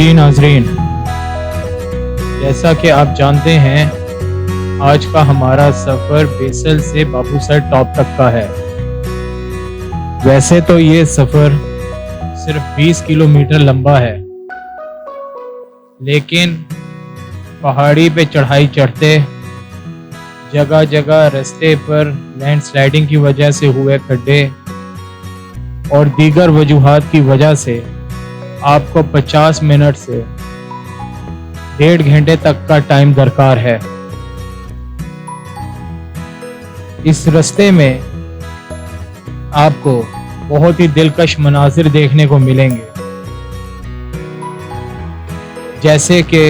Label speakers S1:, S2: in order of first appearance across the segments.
S1: जी नाजरीन, जैसा कि आप जानते हैं आज का हमारा सफ़र बेसल से बाबूसर टॉप तक का है। वैसे तो ये सफ़र सिर्फ 20 किलोमीटर लंबा है, लेकिन पहाड़ी पे चढ़ाई चढ़ते जगह जगह रास्ते पर लैंडस्लाइडिंग की वजह से हुए खड्डे और दीगर वजूहात की वजह से आपको 50 मिनट से 1.5 घंटे तक का टाइम दरकार है। इस रास्ते में आपको बहुत ही दिलकश मनाजिर देखने को मिलेंगे, जैसे कि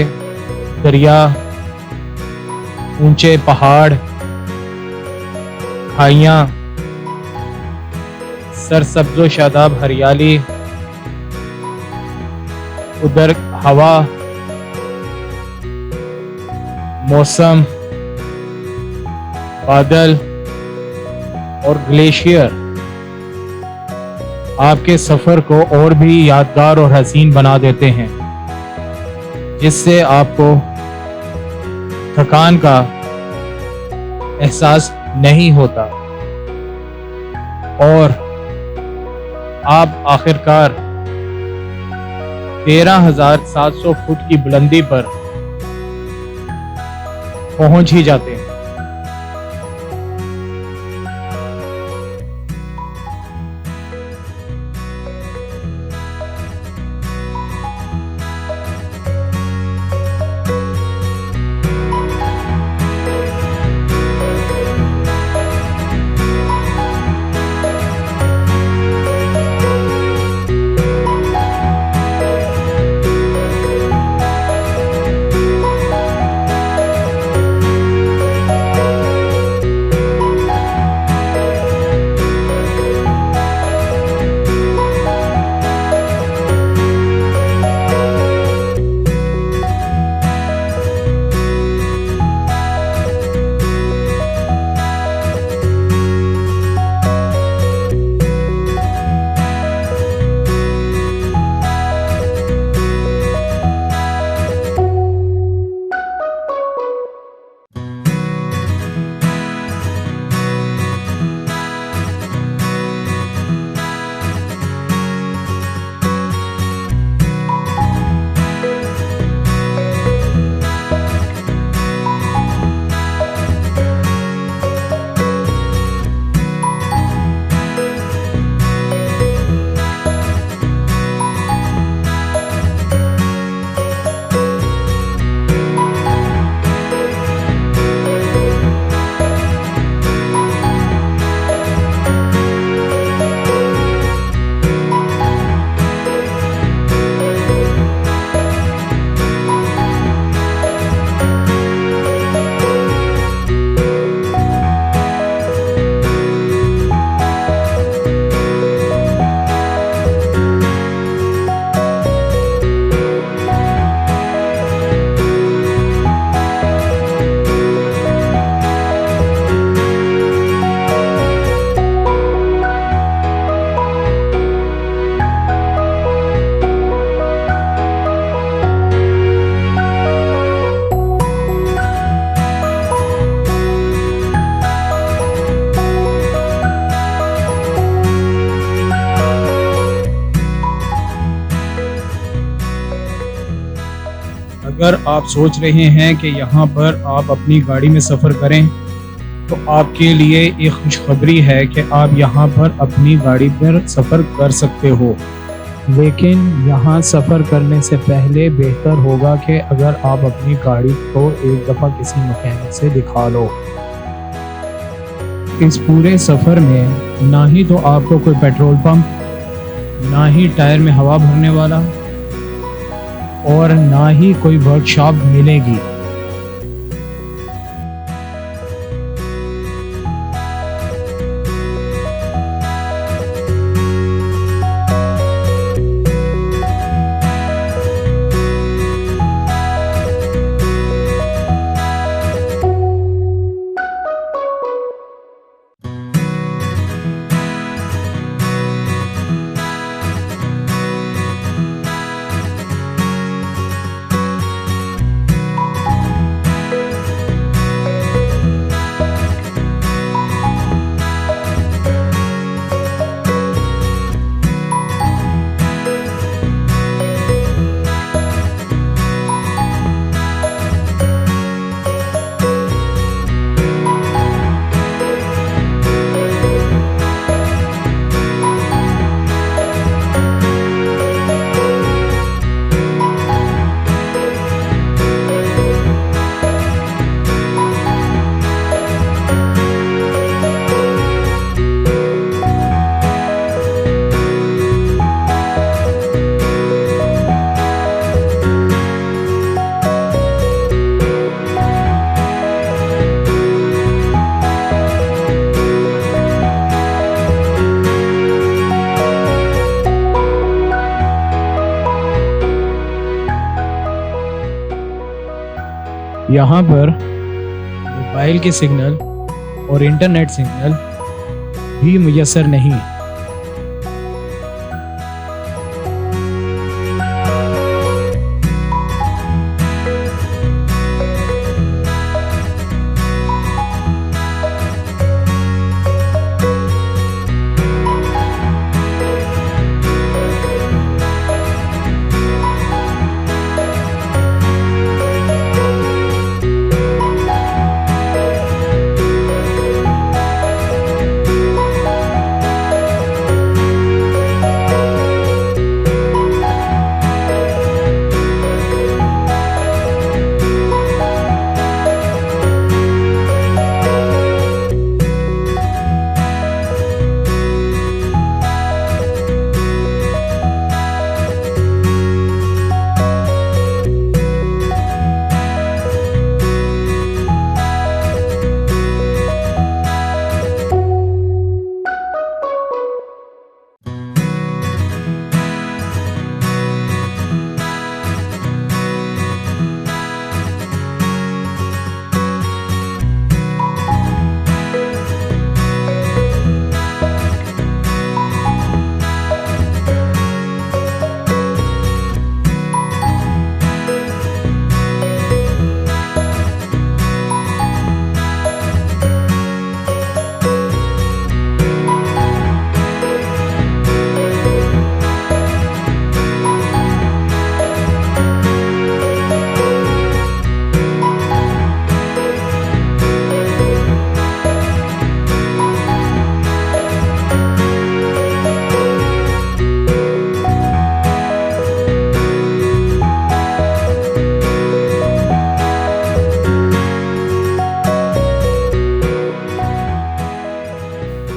S1: दरिया, ऊंचे पहाड़, खाइयाँ, सरसब्ज़ो शादाब हरियाली, उधर हवा, मौसम, बादल और ग्लेशियर आपके सफ़र को और भी यादगार और हसीन बना देते हैं, जिससे आपको थकान का एहसास नहीं होता और आप आखिरकार 13,700 फुट की बुलंदी पर पहुंच ही जाते हैं। अगर आप सोच रहे हैं कि यहाँ पर आप अपनी गाड़ी में सफ़र करें, तो आपके लिए एक खुशखबरी है कि आप यहाँ पर अपनी गाड़ी पर सफ़र कर सकते हो। लेकिन यहाँ सफ़र करने से पहले बेहतर होगा कि अगर आप अपनी गाड़ी को एक दफ़ा किसी मैकेनिक से दिखा लो। इस पूरे सफ़र में ना ही तो आपको कोई पेट्रोल पंप, ना ही टायर में हवा भरने वाला और ना ही कोई वर्कशॉप मिलेगी। यहाँ पर मोबाइल के सिग्नल और इंटरनेट सिग्नल भी मुयसर नहीं।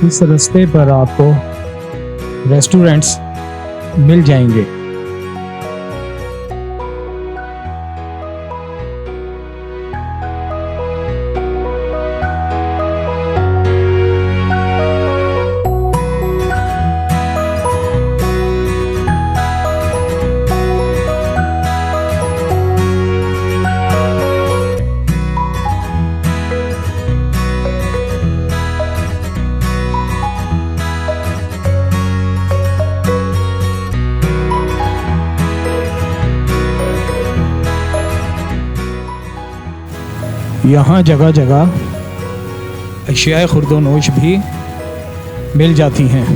S1: इस रास्ते पर आपको रेस्टोरेंट्स मिल जाएंगे। यहाँ जगह जगह अशियाए खुर्दोनोश भी मिल जाती हैं।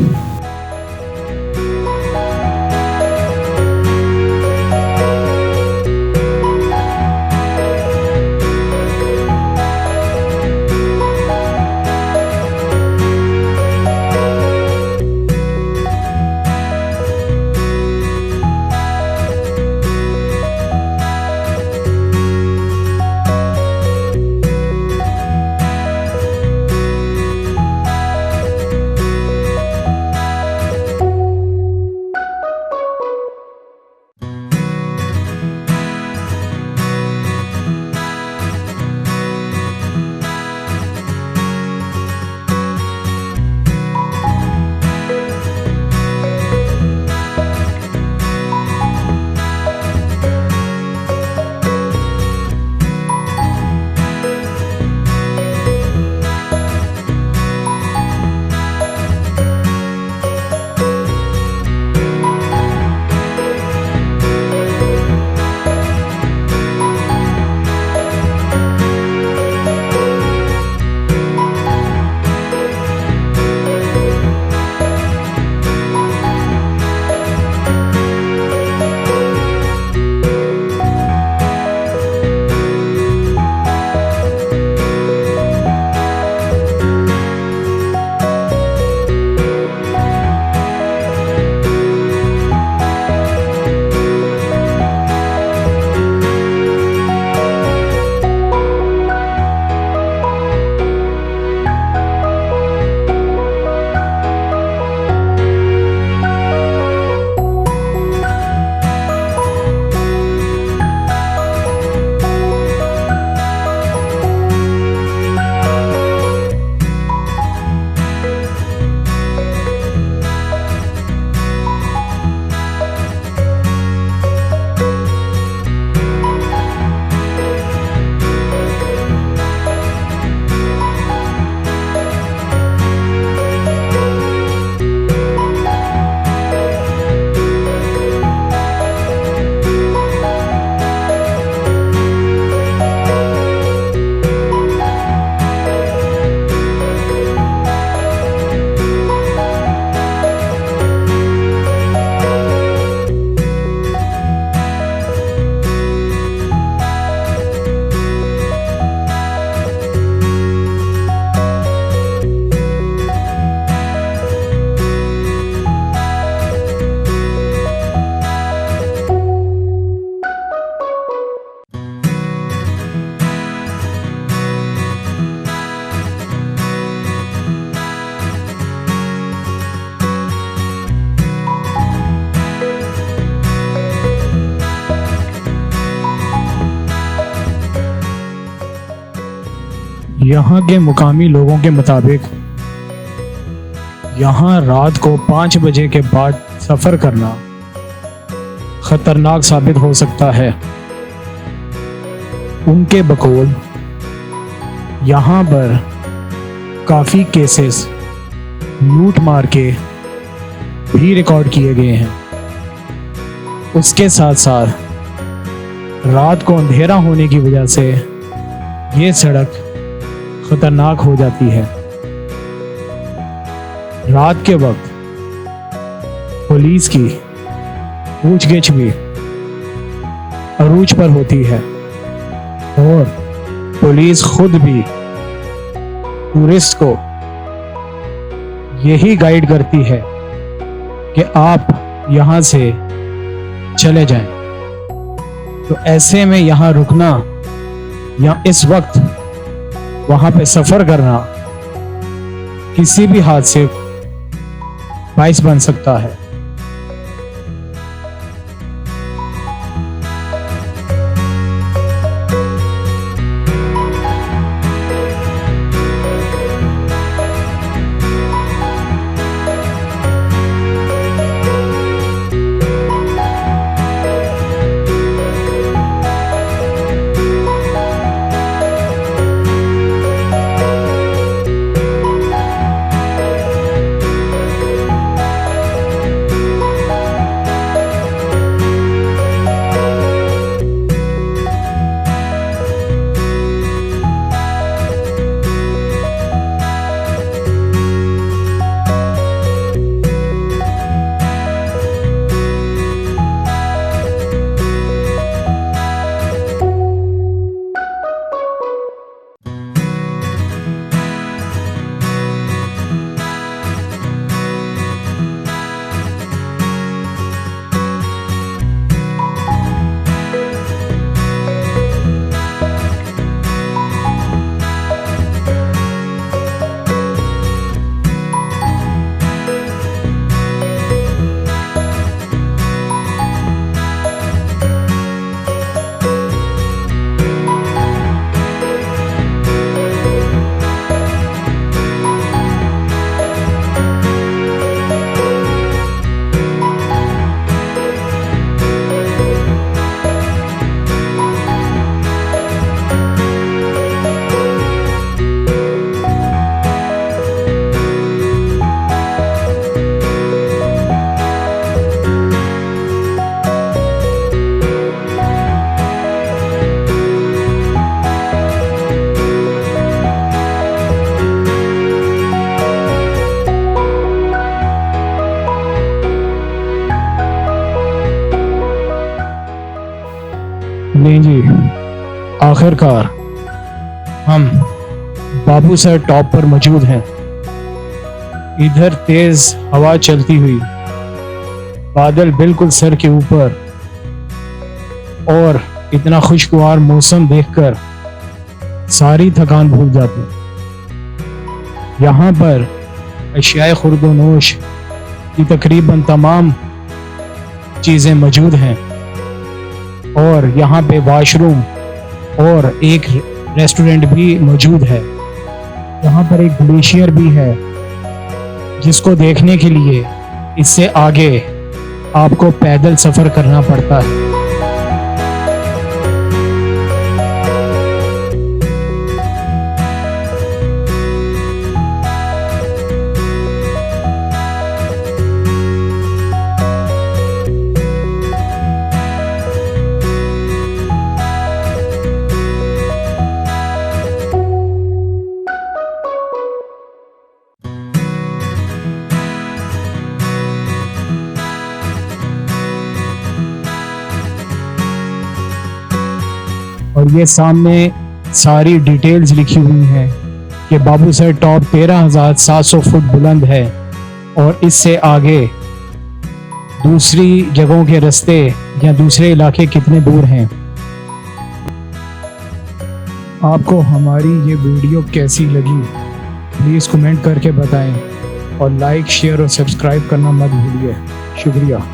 S1: यहाँ के मुकामी लोगों के मुताबिक यहाँ रात को 5 बजे के बाद सफ़र करना ख़तरनाक साबित हो सकता है। उनके बकौल यहाँ पर काफ़ी केसेस लूट मार के भी रिकॉर्ड किए गए हैं। उसके साथ साथ रात को अंधेरा होने की वजह से ये सड़क खतरनाक हो जाती है। रात के वक्त पुलिस की पूछगिछ भी अरूज पर होती है और पुलिस खुद भी टूरिस्ट को यही गाइड करती है कि आप यहाँ से चले जाएं। तो ऐसे में यहाँ रुकना या इस वक्त वहाँ पे सफ़र करना किसी भी हादसे बाइस बन सकता है। नहीं जी, आखिरकार हम बाबू सर टॉप पर मौजूद हैं। इधर तेज हवा चलती हुई, बादल बिल्कुल सर के ऊपर और इतना खुशगवार मौसम देखकर सारी थकान भूल जाती। यहाँ पर अशियाए खुर्दोनोश की तकरीबन तमाम चीज़ें मौजूद हैं और यहाँ पे वॉशरूम और एक रेस्टोरेंट भी मौजूद है। यहाँ पर एक ग्लेशियर भी है जिसको देखने के लिए इससे आगे आपको पैदल सफ़र करना पड़ता है। और ये सामने सारी डिटेल्स लिखी हुई हैं कि बाबू सर टॉप 13,700 फुट बुलंद है और इससे आगे दूसरी जगहों के रास्ते या दूसरे इलाके कितने दूर हैं। आपको हमारी ये वीडियो कैसी लगी प्लीज़ कमेंट करके बताएं और लाइक शेयर और सब्सक्राइब करना मत भूलिए। शुक्रिया।